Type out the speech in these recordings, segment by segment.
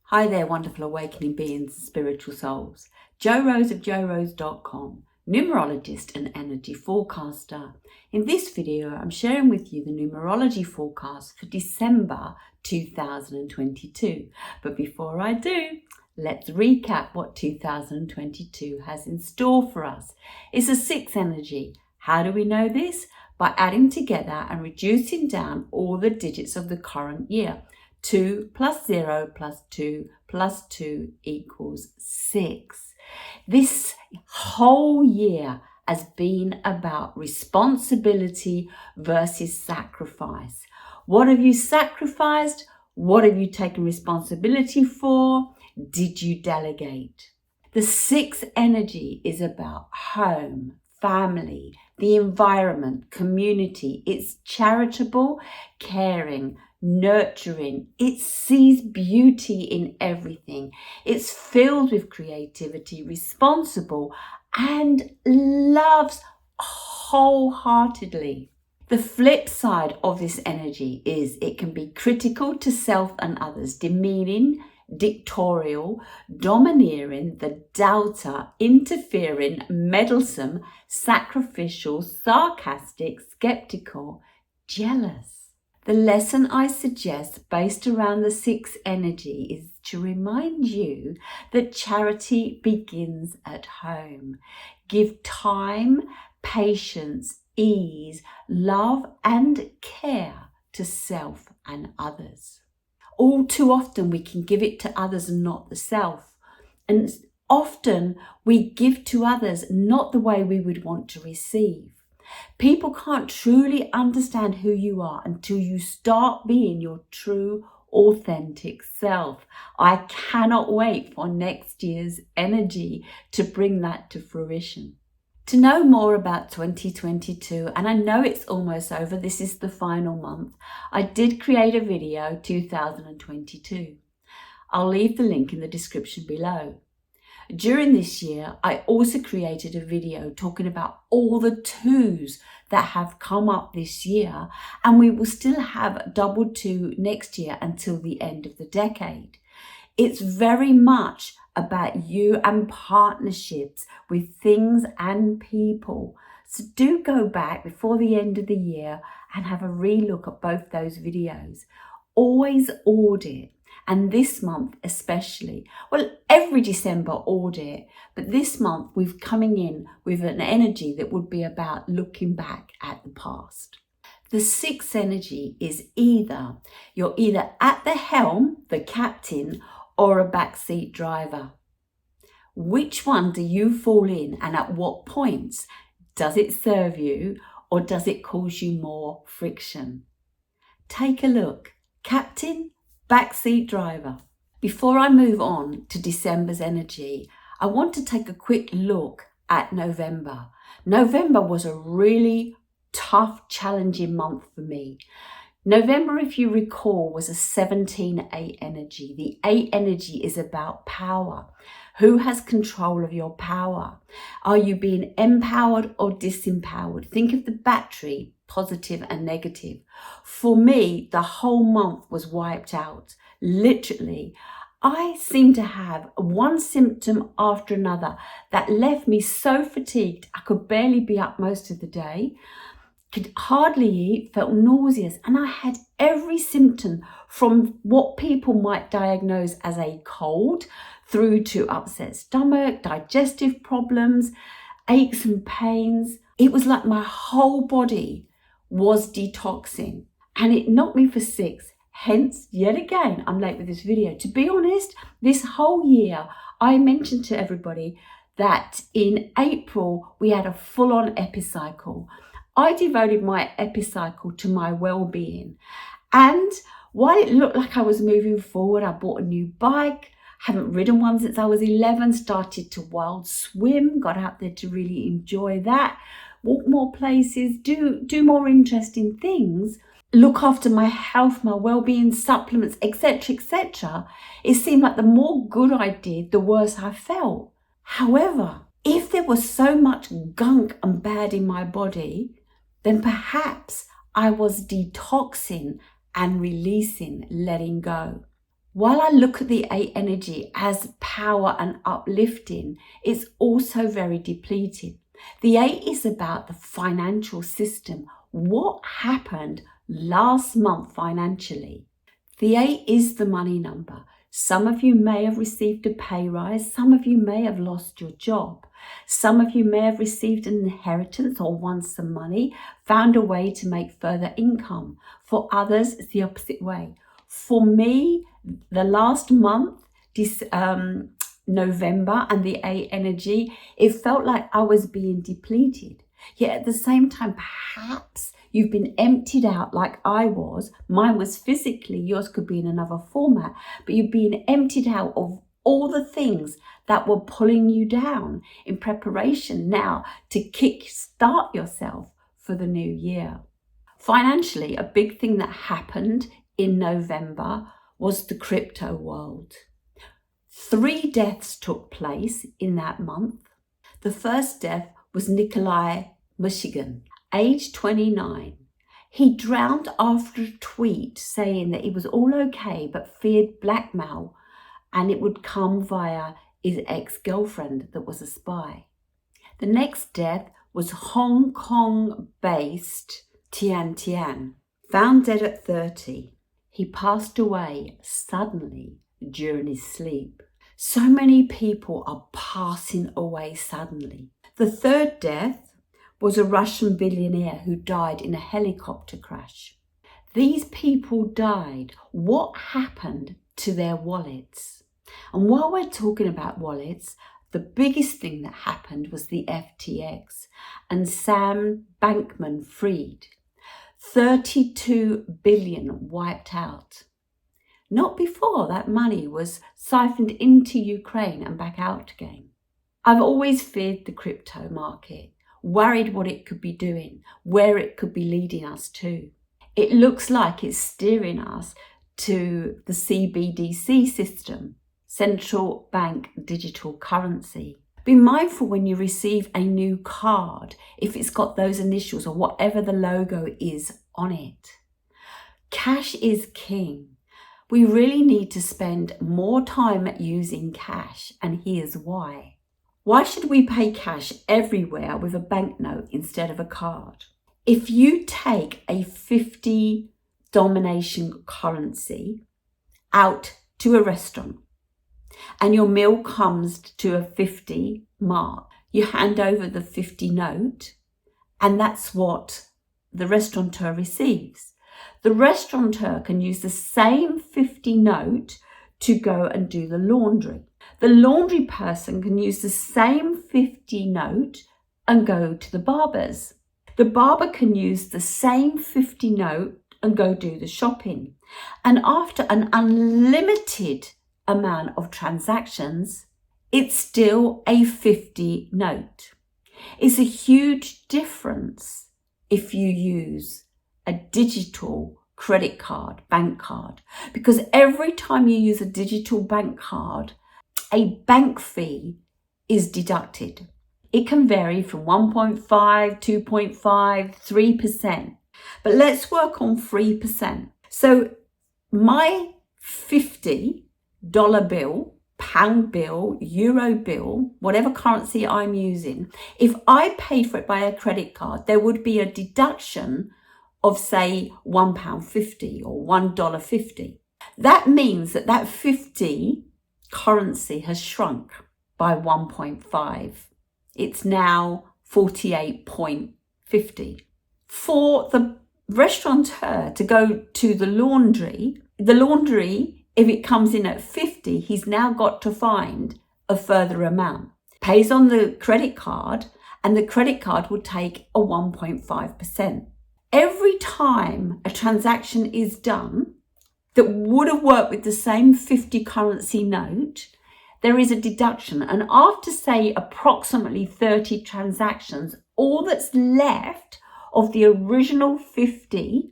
Hi there, wonderful awakening beings and spiritual souls. Jo Rose of JoRose.com, numerologist and energy forecaster. In this video, I'm sharing with you the numerology forecast for December 2022. But before I do, let's recap what 2022 has in store for us. It's a 6 energy. How do we know this? By adding together and reducing down all the digits of the current year. 2 plus 0 plus 2 plus 2 equals 6. This whole year has been about responsibility versus sacrifice. What have you sacrificed? What have you taken responsibility for? Did you delegate? The 6 energy is about home, family, the environment, community. It's charitable, caring, nurturing. It sees beauty in everything. It's filled with creativity, responsible, and loves wholeheartedly. The flip side of this energy is it can be critical to self and others, demeaning, dictatorial, domineering, the doubter, interfering, meddlesome, sacrificial, sarcastic, skeptical, jealous. The lesson I suggest based around the 6 energy is to remind you that charity begins at home. Give time, patience, ease, love and care to self and others. All too often we can give it to others and not the self. And often we give to others not the way we would want to receive. People can't truly understand who you are until you start being your true, authentic self. I cannot wait for next year's energy to bring that to fruition. To know more about 2022, and I know it's almost over, this is the final month, I did create a video 2022. I'll leave the link in the description below. During this year, I also created a video talking about all the 2s that have come up this year, and we will still have double 2 next year until the end of the decade. It's very much about you and partnerships with things and people. So do go back before the end of the year and have a relook at both those videos. Always audit. And this month especially, well, every December audit, but this month we're coming in with an energy that would be about looking back at the past. The 6 energy is you're either at the helm, the captain, or a backseat driver. Which one do you fall in, and at what points? Does it serve you or does it cause you more friction? Take a look. Captain, backseat driver. Before I move on to December's energy, I want to take a quick look at November. November was a really tough, challenging month for me. November, if you recall, was a 17-8 energy. The 8 energy is about power. Who has control of your power? Are you being empowered or disempowered? Think of the battery, positive and negative. For me, the whole month was wiped out. Literally, I seemed to have one symptom after another that left me so fatigued I could barely be up most of the day. Could hardly eat, felt nauseous, and I had every symptom from what people might diagnose as a cold through to upset stomach, digestive problems, aches and pains. It was like my whole body was detoxing, and it knocked me for 6. Hence, yet again, I'm late with this video. To be honest, this whole year, I mentioned to everybody that in April, we had a full-on epicycle. I devoted my epicycle to my well-being. And while it looked like I was moving forward, I bought a new bike, haven't ridden one since I was 11, started to wild swim, got out there to really enjoy that, walk more places, do more interesting things, look after my health, my well-being, supplements, etc., etc. It seemed like the more good I did, the worse I felt. However, if there was so much gunk and bad in my body, then perhaps I was detoxing and releasing, letting go. While I look at the 8 energy as power and uplifting, it's also very depleted. The 8 is about the financial system. What happened last month financially? The 8 is the money number. Some of you may have received a pay rise. Some of you may have lost your job. Some of you may have received an inheritance or won some money, found a way to make further income. For others, it's the opposite way. For me, the last month, November, and the 8 energy, it felt like I was being depleted. Yet at the same time, perhaps you've been emptied out like I was. Mine was physically, yours could be in another format, but you've been emptied out of all the things that were pulling you down in preparation now to kick-start yourself for the new year. Financially, a big thing that happened in November was the crypto world. 3 deaths took place in that month. The first death was Nikolai, Michigan, age 29. He drowned after a tweet saying that he was all okay but feared blackmail, and it would come via his ex-girlfriend that was a spy. The next death was Hong Kong-based Tian Tian, found dead at 30. He passed away suddenly during his sleep. So many people are passing away suddenly. The third death was a Russian billionaire who died in a helicopter crash. These people died. What happened to their wallets? And while we're talking about wallets, the biggest thing that happened was the FTX and Sam Bankman-Fried. 32 billion wiped out. Not before that money was siphoned into Ukraine and back out again. I've always feared the crypto market, worried what it could be doing, where it could be leading us to. It looks like it's steering us to the CBDC system, central bank digital currency. Be mindful when you receive a new card, if it's got those initials or whatever the logo is on it. Cash is king. We really need to spend more time using cash, and here's why. Why should we pay cash everywhere with a banknote instead of a card? If you take a 50 denomination currency out to a restaurant and your meal comes to a 50 mark, you hand over the 50 note, and that's what the restaurateur receives. The restaurateur can use the same 50 note to go and do the laundry. The laundry person can use the same 50 note and go to the barber's. The barber can use the same 50 note and go do the shopping. And after an unlimited amount of transactions, it's still a 50 note. It's a huge difference if you use a digital credit card, bank card, because every time you use a digital bank card, a bank fee is deducted. It can vary from 1.5, 2.5, 3%, but let's work on 3%. So my $50 bill, pound bill, euro bill, whatever currency I'm using, if I paid for it by a credit card, there would be a deduction of say £1.50 or $1.50. That means that that 50 currency has shrunk by 1.5. It's now 48.50. For the restaurateur to go to the laundry, if it comes in at 50, he's now got to find a further amount. Pays on the credit card, and the credit card will take a 1.5%. Every time a transaction is done that would have worked with the same 50 currency note, there is a deduction. And after, say, approximately 30 transactions, all that's left of the original 50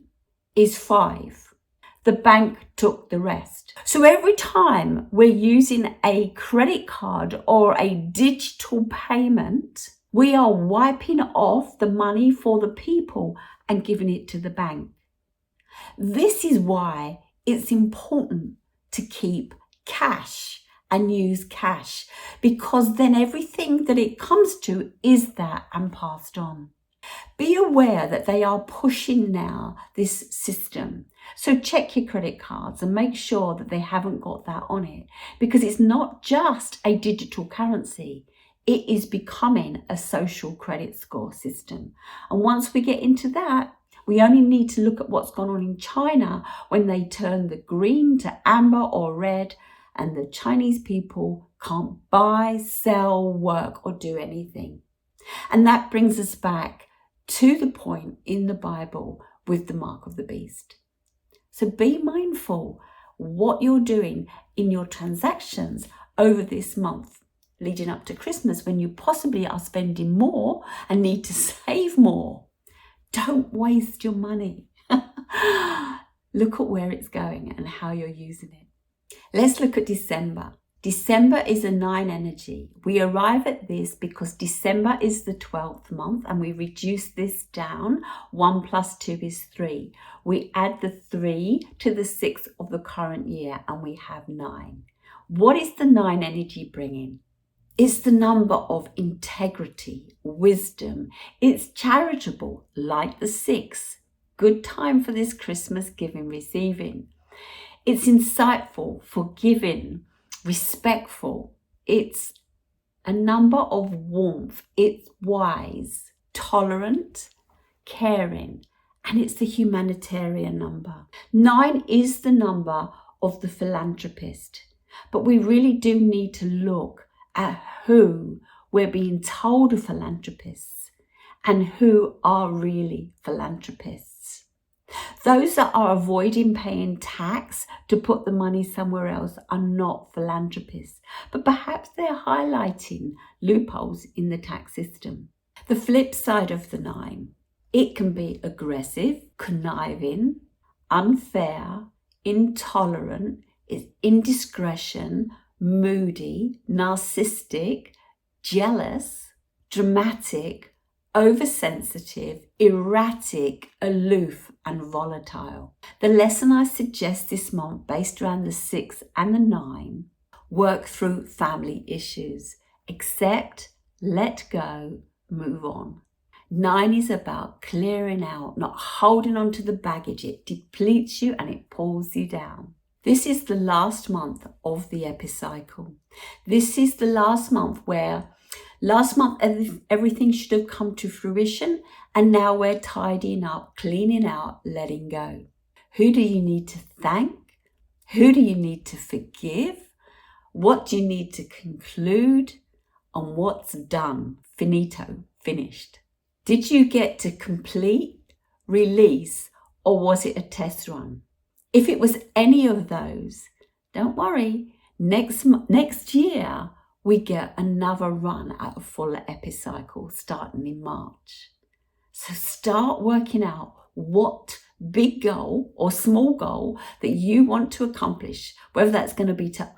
is 5. The bank took the rest. So every time we're using a credit card or a digital payment, we are wiping off the money for the people and giving it to the bank. This is why it's important to keep cash and use cash, because then everything that it comes to is that and passed on. Be aware that they are pushing now this system. So check your credit cards and make sure that they haven't got that on it, because it's not just a digital currency. It is becoming a social credit score system. And once we get into that, we only need to look at what's gone on in China when they turn the green to amber or red, and the Chinese people can't buy, sell, work, or do anything. And that brings us back to the point in the Bible with the mark of the beast. So be mindful what you're doing in your transactions over this month leading up to Christmas, when you possibly are spending more and need to save more. Don't waste your money. Look at where it's going and how you're using it. Let's look at December. December is a 9 energy. We arrive at this because December is the 12th month, and we reduce this down. 1 plus 2 is 3. We add the 3 to the 6 of the current year, and we have 9. What is the 9 energy bringing? It's the number of integrity, wisdom. It's charitable, like the 6. Good time for this Christmas giving, receiving. It's insightful, forgiving, respectful. It's a number of warmth. It's wise, tolerant, caring, and it's the humanitarian number. 9 is the number of the philanthropist, but we really do need to look at who we're being told are philanthropists and who are really philanthropists. Those that are avoiding paying tax to put the money somewhere else are not philanthropists, but perhaps they're highlighting loopholes in the tax system. The flip side of the 9, it can be aggressive, conniving, unfair, intolerant, it's indiscretion, moody, narcissistic, jealous, dramatic, oversensitive, erratic, aloof, and volatile. The lesson I suggest this month, based around the 6 and the 9, work through family issues. Accept, let go, move on. 9 is about clearing out, not holding on to the baggage. It depletes you and it pulls you down. This is the last month of the epicycle. This is the last month where last month everything should have come to fruition, and now we're tidying up, cleaning out, letting go. Who do you need to thank? Who do you need to forgive? What do you need to conclude? And what's done? Finito, finished. Did you get to complete, release, or was it a test run? If it was any of those, don't worry. Next year, we get another run at a fuller epicycle starting in March. So start working out what big goal or small goal that you want to accomplish, whether that's going to be to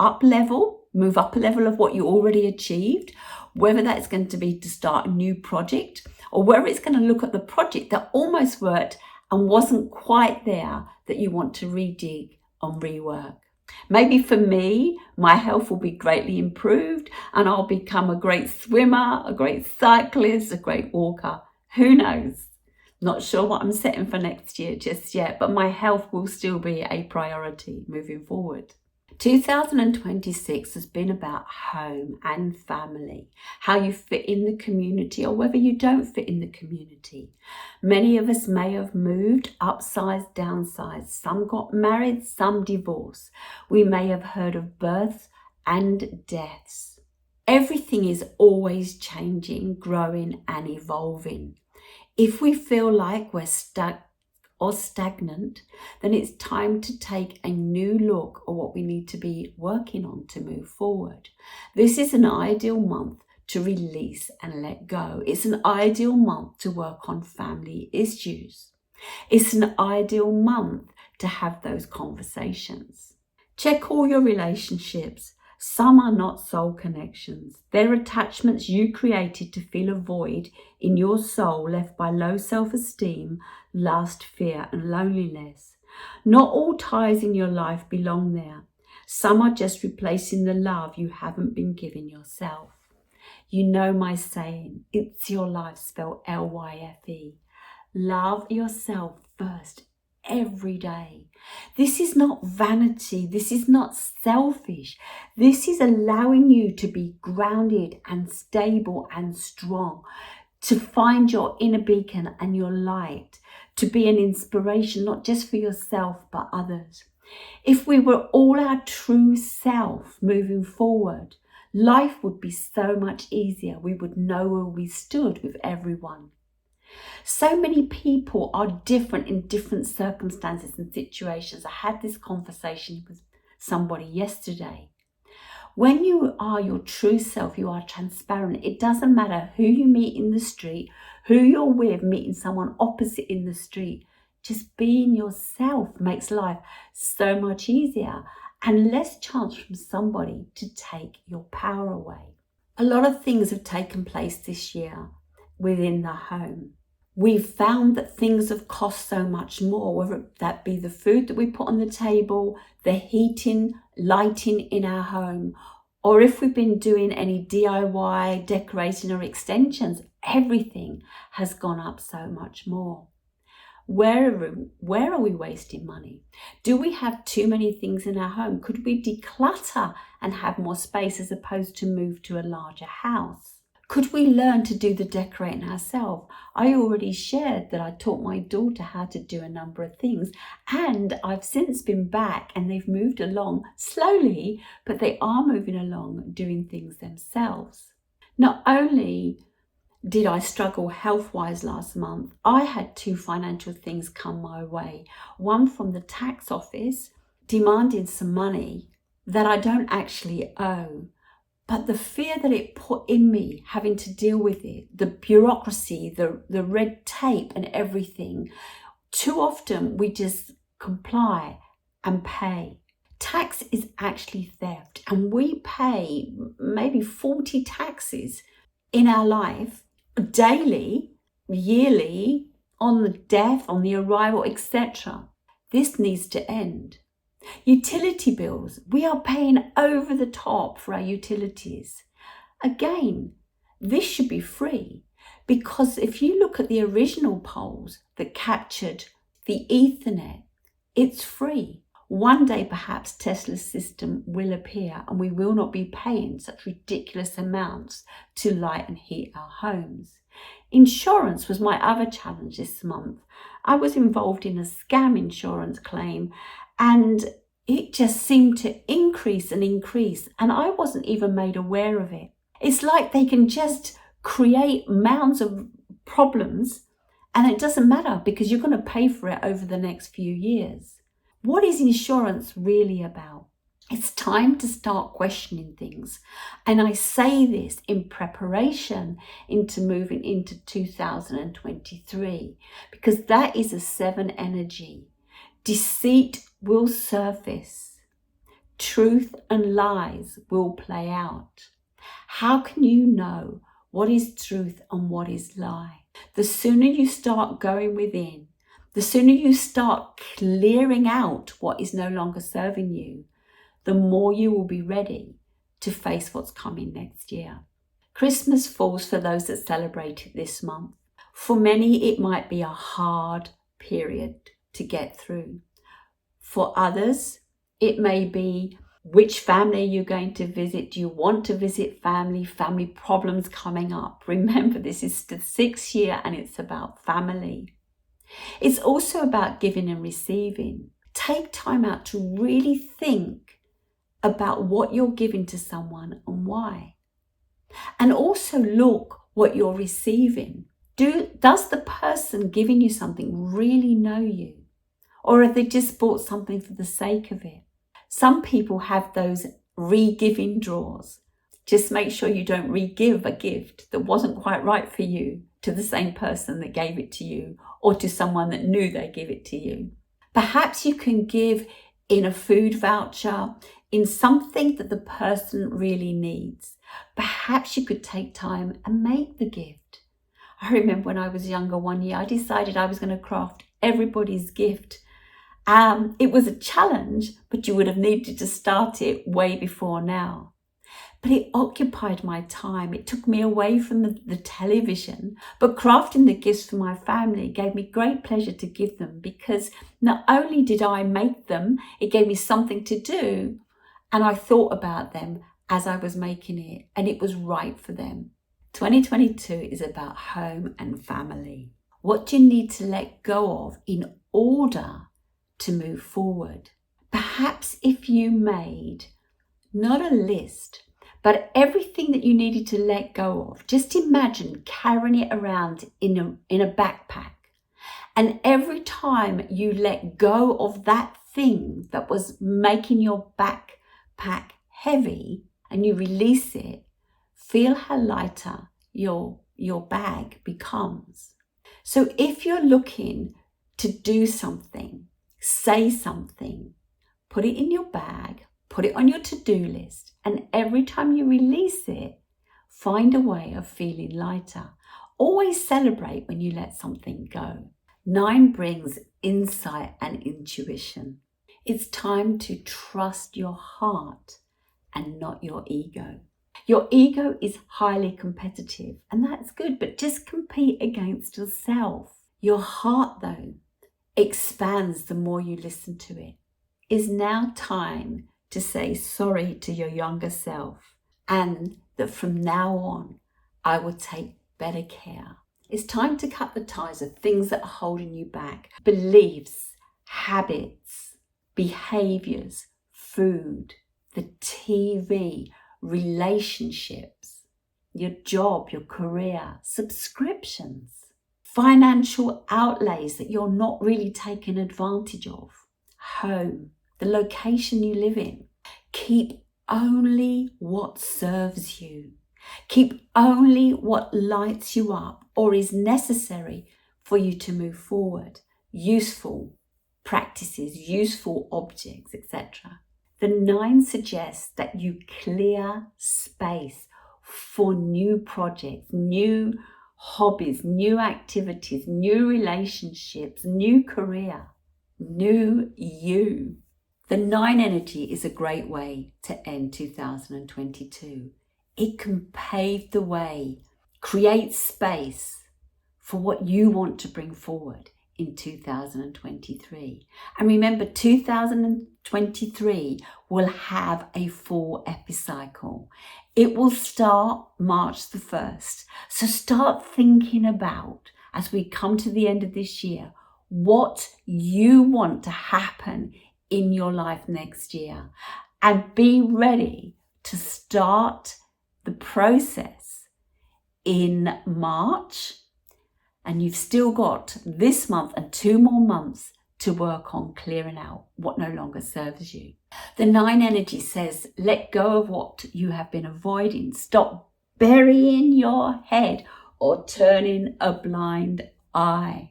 move up a level of what you already achieved, whether that's going to be to start a new project, or whether it's going to look at the project that almost worked and wasn't quite there that you want to redig and rework. Maybe for me, my health will be greatly improved and I'll become a great swimmer, a great cyclist, a great walker. Who knows? Not sure what I'm setting for next year just yet, but my health will still be a priority moving forward. 2026 has been about home and family, how you fit in the community or whether you don't fit in the community. Many of us may have moved, upsized, downsized. Some got married, some divorced. We may have heard of births and deaths. Everything is always changing, growing and evolving. If we feel like we're stuck or stagnant, then it's time to take a new look at what we need to be working on to move forward. This is an ideal month to release and let go. It's an ideal month to work on family issues. It's an ideal month to have those conversations. Check all your relationships. Some are not soul connections. They're attachments you created to fill a void in your soul left by low self-esteem, lust, fear, and loneliness. Not all ties in your life belong there. Some are just replacing the love you haven't been giving yourself. You know my saying, it's your life, spelled L-Y-F-E. Love yourself first every day. This is not vanity. This is not selfish. This is allowing you to be grounded and stable and strong, to find your inner beacon and your light, to be an inspiration, not just for yourself, but others. If we were all our true self moving forward, life would be so much easier. We would know where we stood with everyone. So many people are different in different circumstances and situations. I had this conversation with somebody yesterday. When you are your true self, you are transparent. It doesn't matter who you meet in the street, who you're with, meeting someone opposite in the street. Just being yourself makes life so much easier and less chance from somebody to take your power away. A lot of things have taken place this year within the home. We've found that things have cost so much more, whether that be the food that we put on the table, the heating, lighting in our home, or if we've been doing any DIY, decorating or extensions, everything has gone up so much more. Where are we wasting money? Do we have too many things in our home? Could we declutter and have more space as opposed to move to a larger house? Could we learn to do the decorating ourselves? I already shared that I taught my daughter how to do a number of things, and I've since been back and they've moved along slowly, but they are moving along doing things themselves. Not only did I struggle health-wise last month, I had 2 financial things come my way. One from the tax office demanding some money that I don't actually owe. But the fear that it put in me, having to deal with it, the bureaucracy, the red tape and everything, too often we just comply and pay. Tax is actually theft, and we pay maybe 40 taxes in our life daily, yearly, on the death, on the arrival, etc. This needs to end. Utility bills, we are paying over the top for our utilities. Again, this should be free, because if you look at the original poles that captured the Ethernet, it's free. One day perhaps Tesla's system will appear and we will not be paying such ridiculous amounts to light and heat our homes. Insurance was my other challenge this month. I was involved in a scam insurance claim, and it just seemed to increase and increase, and I wasn't even made aware of it. It's like they can just create mounds of problems and it doesn't matter because you're going to pay for it over the next few years. What is insurance really about? It's time to start questioning things. And I say this in preparation into moving into 2023, because that is a 7 energy. Deceit will surface. Truth and lies will play out. How can you know what is truth and what is lie? The sooner you start going within, the sooner you start clearing out what is no longer serving you, the more you will be ready to face what's coming next year. Christmas falls for those that celebrate it this month. For many, it might be a hard period to get through. For others, it may be which family you're going to visit. Do you want to visit family problems coming up? Remember, this is the 6th year and it's about family. It's also about giving and receiving. Take time out to really think about what you're giving to someone and why. And also look what you're receiving. Does the person giving you something really know you? Or have they just bought something for the sake of it? Some people have those re-giving drawers. Just make sure you don't re-give a gift that wasn't quite right for you to the same person that gave it to you, or to someone that knew they gave it to you. Perhaps you can give in a food voucher, in something that the person really needs. Perhaps you could take time and make the gift. I remember when I was younger one year, I decided I was going to craft everybody's gift. It was a challenge, but you would have needed to start it way before now. But it occupied my time. It took me away from the television. But crafting the gifts for my family gave me great pleasure to give them, because not only did I make them, it gave me something to do. And I thought about them as I was making it, and it was right for them. 2022 is about home and family. What do you need to let go of in order to move forward? Perhaps if you made not a list, but everything that you needed to let go of, just imagine carrying it around in a backpack. And every time you let go of that thing that was making your backpack heavy and you release it, feel how lighter your bag becomes. So if you're looking to do something, say something, put it in your bag, put it on your to-do list, and every time you release it, find a way of feeling lighter. Always celebrate when you let something go. 9 brings insight and intuition. It's time to trust your heart and not your ego. Your ego is highly competitive, and that's good, but just compete against yourself. Your heart, though, expands the more you listen to it. It's now time to say sorry to your younger self, and that from now on, I will take better care. It's time to cut the ties of things that are holding you back. Beliefs, habits, behaviors, food, the TV, relationships, your job, your career, subscriptions, financial outlays that you're not really taking advantage of, home, the location you live in. Keep only what serves you. Keep only what lights you up or is necessary for you to move forward. Useful practices, useful objects, etc. The 9 suggests that you clear space for new projects, new hobbies, new activities, new relationships, new career, new you. The 9 energy is a great way to end 2022. It can pave the way, create space for what you want to bring forward in 2023. And remember, 2023 will have a full epicycle. It will start March the 1st. So start thinking about, as we come to the end of this year, what you want to happen in your life next year, and be ready to start the process in March. And you've still got this month and 2 more months to work on clearing out what no longer serves you. The 9 energy says, let go of what you have been avoiding. Stop burying your head or turning a blind eye.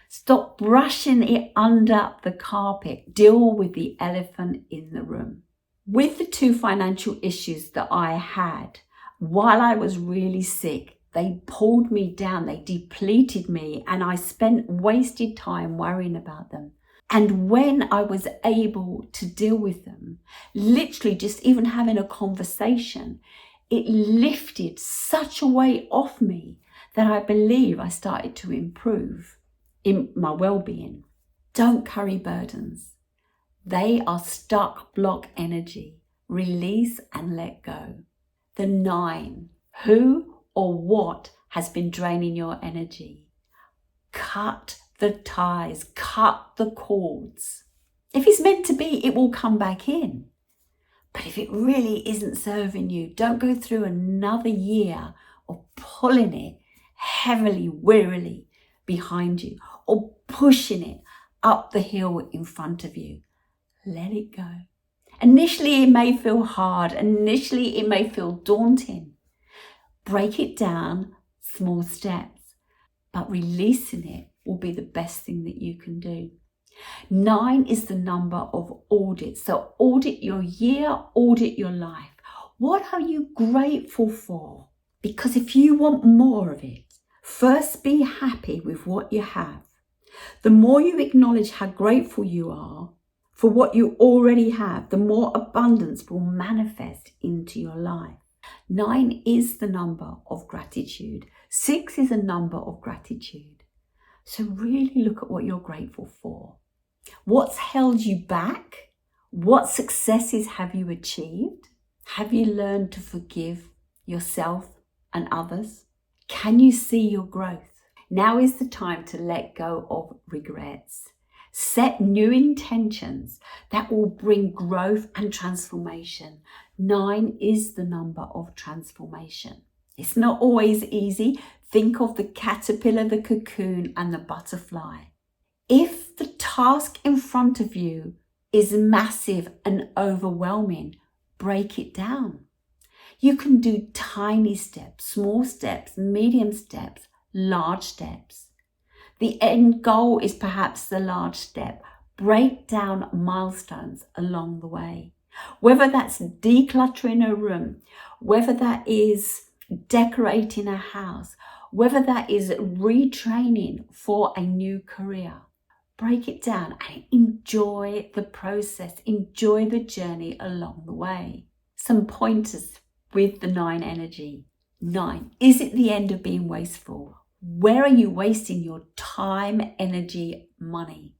Stop brushing it under the carpet. Deal with the elephant in the room. With the 2 financial issues that I had while I was really sick, they pulled me down, they depleted me, and I spent wasted time worrying about them. And when I was able to deal with them, literally just even having a conversation, it lifted such a weight off me that I believe I started to improve in my well-being. Don't carry burdens. They are stuck block energy. Release and let go. The 9, who or what has been draining your energy? Cut the ties, cut the cords. If it's meant to be, it will come back in. But if it really isn't serving you, don't go through another year of pulling it heavily, wearily behind you, or pushing it up the hill in front of you. Let it go. Initially, it may feel hard. Initially, it may feel daunting. Break it down, small steps, but releasing it will be the best thing that you can do. 9 is the number of audits. So audit your year, audit your life. What are you grateful for? Because if you want more of it, first be happy with what you have. The more you acknowledge how grateful you are for what you already have, the more abundance will manifest into your life. 9 is the number of gratitude. 6 is a number of gratitude. So really look at what you're grateful for. What's held you back? What successes have you achieved? Have you learned to forgive yourself and others? Can you see your growth? Now is the time to let go of regrets. Set new intentions that will bring growth and transformation. 9 is the number of transformation. It's not always easy. Think of the caterpillar, the cocoon, and the butterfly. If the task in front of you is massive and overwhelming, break it down. You can do tiny steps, small steps, medium steps, large steps. The end goal is perhaps the large step. Break down milestones along the way. Whether that's decluttering a room, whether that is decorating a house, whether that is retraining for a new career. Break it down and enjoy the process. Enjoy the journey along the way. Some pointers with the 9 energy. 9, is it the end of being wasteful? Where are you wasting your time, energy, money?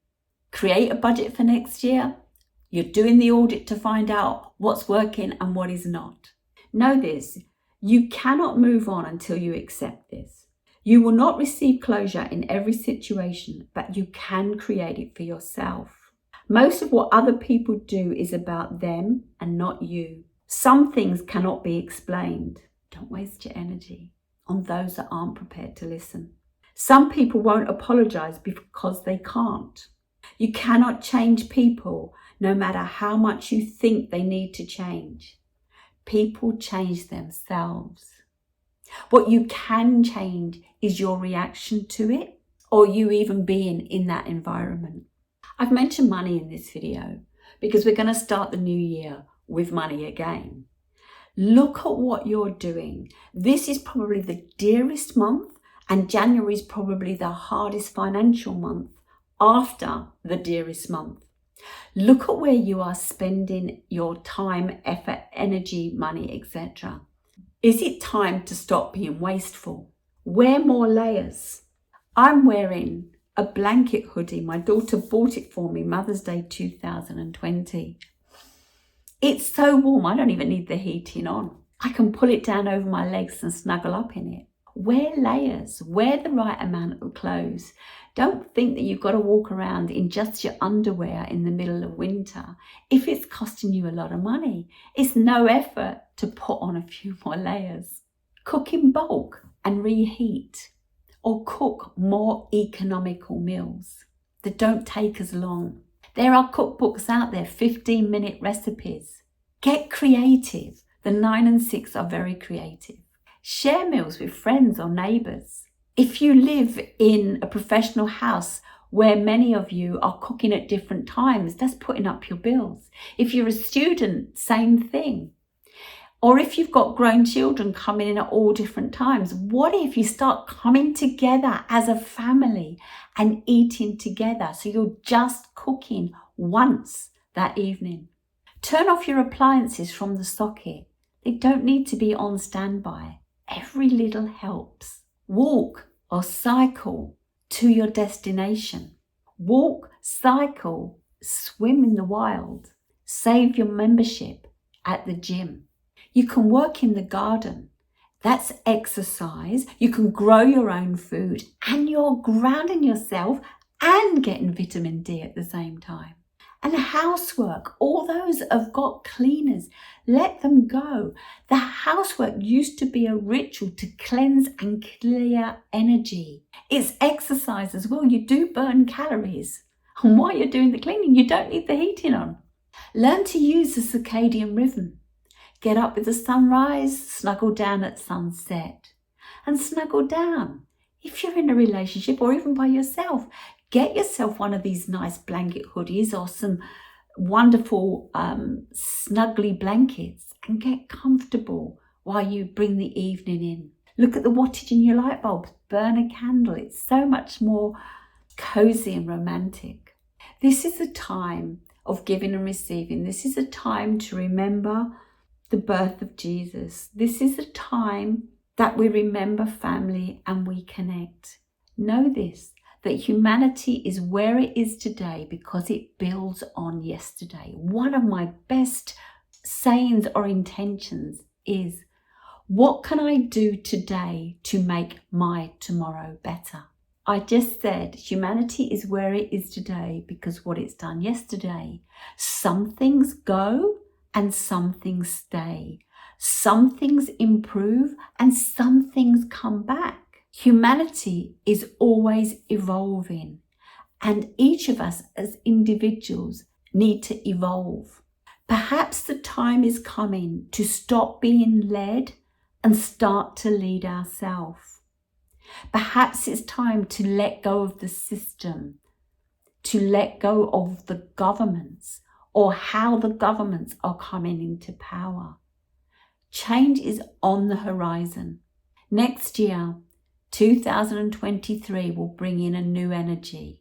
Create a budget for next year. You're doing the audit to find out what's working and what is not. Know this, you cannot move on until you accept this. You will not receive closure in every situation, but you can create it for yourself. Most of what other people do is about them and not you. Some things cannot be explained. Don't waste your energy on those that aren't prepared to listen. Some people won't apologize because they can't. You cannot change people no matter how much you think they need to change. People change themselves. What you can change is your reaction to it, or you even being in that environment. I've mentioned money in this video because we're going to start the new year with money again. Look at what you're doing. This is probably the dearest month, and January is probably the hardest financial month after the dearest month. Look at where you are spending your time, effort, energy, money, etc. Is it time to stop being wasteful? Wear more layers. I'm wearing a blanket hoodie. My daughter bought it for me, Mother's Day 2020. It's so warm, I don't even need the heating on. I can pull it down over my legs and snuggle up in it. Wear layers, wear the right amount of clothes. Don't think that you've got to walk around in just your underwear in the middle of winter if it's costing you a lot of money. It's no effort to put on a few more layers. Cook in bulk and reheat, or cook more economical meals that don't take as long. There are cookbooks out there, 15-minute recipes. Get creative. The 9 and 6 are very creative. Share meals with friends or neighbours. If you live in a professional house where many of you are cooking at different times, that's putting up your bills. If you're a student, same thing. Or if you've got grown children coming in at all different times, what if you start coming together as a family and eating together? So you're just cooking once that evening. Turn off your appliances from the socket. They don't need to be on standby. Every little helps. Walk or cycle to your destination. Walk, cycle, swim in the wild. Save your membership at the gym. You can work in the garden. That's exercise. You can grow your own food and you're grounding yourself and getting vitamin D at the same time. And housework, all those that have got cleaners, let them go. The housework used to be a ritual to cleanse and clear energy. It's exercise as well. You do burn calories. And while you're doing the cleaning, you don't need the heating on. Learn to use the circadian rhythm. Get up with the sunrise, snuggle down at sunset, and snuggle down. If you're in a relationship or even by yourself, get yourself one of these nice blanket hoodies or some wonderful snuggly blankets and get comfortable while you bring the evening in. Look at the wattage in your light bulbs. Burn a candle. It's so much more cozy and romantic. This is a time of giving and receiving. This is a time to remember the birth of Jesus. This is a time that we remember family and we connect. Know this, that humanity is where it is today because it builds on yesterday. One of my best sayings or intentions is, what can I do today to make my tomorrow better? I just said humanity is where it is today because what it's done yesterday. Some things go and some things stay. Some things improve and some things come back. Humanity is always evolving, and each of us as individuals need to evolve. Perhaps the time is coming to stop being led and start to lead ourselves. Perhaps it's time to let go of the system, to let go of the governments or how the governments are coming into power. Change is on the horizon. Next year, 2023 will bring in a new energy.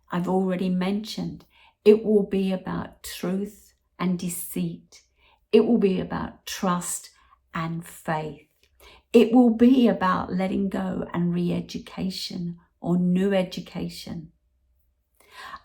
I've already mentioned it will be about truth and deceit. It will be about trust and faith. It will be about letting go and re-education or new education.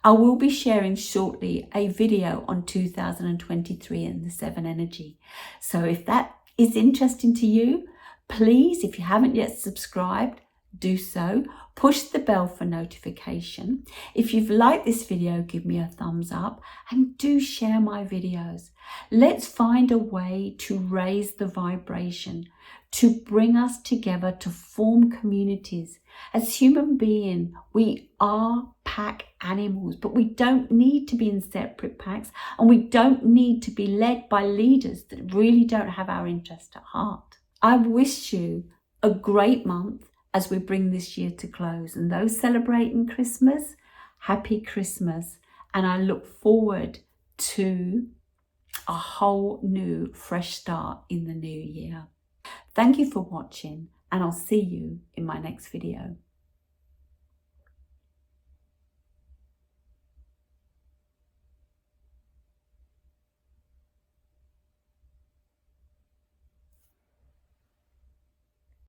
I will be sharing shortly a video on 2023 and the 7 energy. So if that is interesting to you, please, if you haven't yet subscribed, do so. Push the bell for notification. If you've liked this video, give me a thumbs up and do share my videos. Let's find a way to raise the vibration, to bring us together, to form communities. As human beings, we are pack animals, but we don't need to be in separate packs, and we don't need to be led by leaders that really don't have our interest at heart. I wish you a great month as we bring this year to close, and those celebrating Christmas, happy Christmas, and I look forward to a whole new fresh start in the new year. Thank you for watching, and I'll see you in my next video.